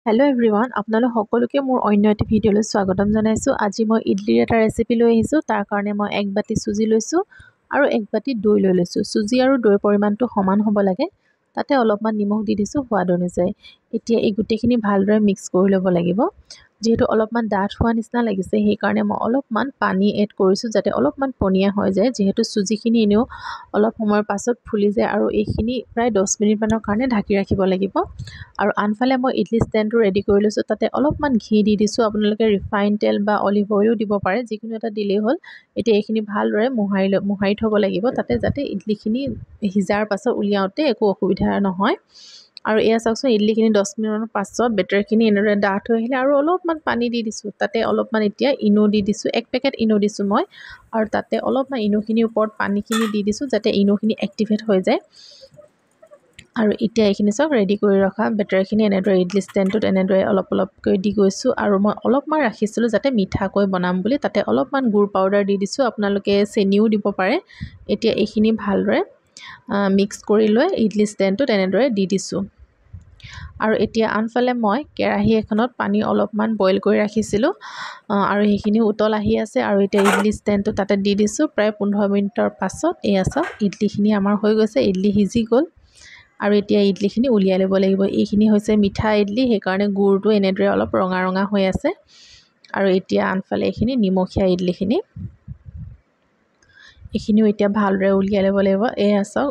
Hello everyone आपनालोक सकलोके मोर अन्य एटा भिडिओले स्वागतम जनाइछु। আজি মই इडलिर एटा रेसिपि লৈ আহিছো। तार कारणे মই एक बाटी सुजी लैछु আৰু एक बाटी दৈ লৈ লৈछु। सुजी আৰু দৈৰ পৰিमाণটো সমান হ'ব লাগে। তাতে অলপমান নিমখ দি দিছো সোৱাদ অনুযায়ী। এতিয়া এই গুটেখিনি ভালদৰে মিক্স কৰি ল'ব লাগিব। যেহেতু অলপমান ডাঠ হোৱা নিচিনা লাগিছে সেই কাৰণে মই অলপমান পানী এড কৰিছো যাতে অলপমান পনিয়া হৈ যায়। যেহেতু সুজিখিনি এনেও অলপ সময়ৰ পাছত ফুলি যায় আৰু এইখিনি প্ৰায় 10 মিনিট মানৰ কাৰণে ঢাকি ৰাখিব লাগিব। আৰু আনফালে মই ইডলি ষ্টেণ্ডটো ৰেডি কৰি লৈছো। তাতে অলপমান ঘি দি দিছো। আপোনালোকে ৰিফাইন তেল বা অলিভ অইলও দিব পাৰে, যিকোনো এটা দিলেই হ'ল। এতিয়া এইখিনি ভালদৰে মোহাৰি থব লাগিব তাতে যাতে ইডলিখিনি হিজাৰ পাছত উলিয়াওতে একো অসুবিধা নহয়। আৰু এয়া চাওকচোন ইডলিখিনি 10 মিনিটৰ পাছত বেটাৰখিনি এনেদৰে ডাঠ হৈ আহিলে আৰু অলপমান পানী দি দিছো। তাতে অলপমান এতিয়া ইনো দি দিছো, 1 পেকেট ইনো দিছো মই। আৰু তাতে অলপমান ইনোখিনি ওপৰত পানীখিনি দি দিছো যাতে ইনোখিনি এক্টিভেট হৈ যায়। আৰু এতিয়া এইখিনি সব ৰেডি কৰি ৰখা বেটাৰখিনি এনেদৰে ইডলি ষ্টেণ্ডটোত এনেদৰে অলপকৈ দি গৈছো। আৰু মই অলপমান ৰাখিছিলো যাতে মিঠাকৈ বনাম বুলি। তাতে অলপমান গুড় পাউডাৰ দি দিছো, আপোনালোকে চেনিও দিব পাৰে। এতিয়া এইখিনি ভালদৰে মিক্স কৰি লৈ ইডলি ষ্টেণ্ডটোত এনেদৰে দি দিছো। আৰু এতিয়া আনফালে মই কেৰাহী এখনত পানী অলপমান বইল কৰি ৰাখিছিলো আৰু সেইখিনি উতল আহি আছে। আৰু এতিয়া ইডলি ষ্টেণ্ডটো তাতে দি দিছো। প্ৰায় 15 মিনিটৰ পাছত এয়া সব ইডলিখিনি আমাৰ হৈ গৈছে। ইডলি সিজি গ'ল আৰু এতিয়া ইডলিখিনি উলিয়াই ল'ব লাগিব। এইখিনি হৈছে মিঠা ইডলি, সেই কাৰণে গুড়টো এনেদৰে অলপ ৰঙা ৰঙা হৈ আছে। আৰু এতিয়া আনফালে এইখিনি নিমখীয়া ইডলিখিনি এইখিনিও এতিয়া ভালদৰে উলিয়াই ল'ব লাগিব। এয়া সব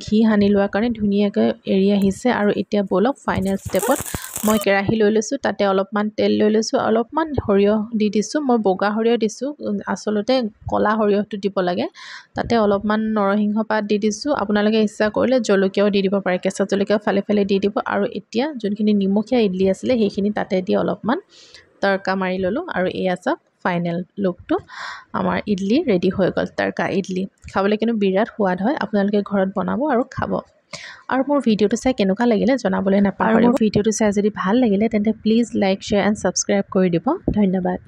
ঘি হানি লোৱাৰ কাৰণে ধুনীয়াকৈ এৰি আহিছে। আৰু এতিয়া বলক ফাইনেল ষ্টেপত মই কেৰাহী লৈ লৈছো, তাতে অলপমান তেল লৈ লৈছো, অলপমান সৰিয়হ দি দিছো। মই বগা সৰিয়হ দিছো, আসলতে কলা সৰিয়হটো দিব লাগে। তাতে অলপমান নৰসিংহ পাত দি দিছো। আপোনালোকে ইচ্ছা কৰিলে জলকীয়াও দি দিব পাৰে, কেঁচা জলকীয়া ফালে ফালে দি দিব। আৰু এতিয়া যোনখিনি নিমখীয়া ইডলি আছিলে সেইখিনি তাতে দি অলপমান তৰকা মাৰি ললো। আৰু এয়া সব ফাইনেল লুকটো আমাৰ ইডলি ৰেডি হৈ গ'ল। তৰকা ইডলি খাবলৈ কিন্তু বিৰাট সোৱাদ হয়। আপোনালোকে ঘৰত বনাব আৰু খাব। আৰু মোৰ ভিডিওটো চাই কেনেকুৱা লাগিলে জনাবলৈ নাপাহৰিব। আৰু মোৰ ভিডিওটো চাই যদি ভাল লাগিলে তেন্তে please like, share and subscribe কৰি দিব। ধন্যবাদ।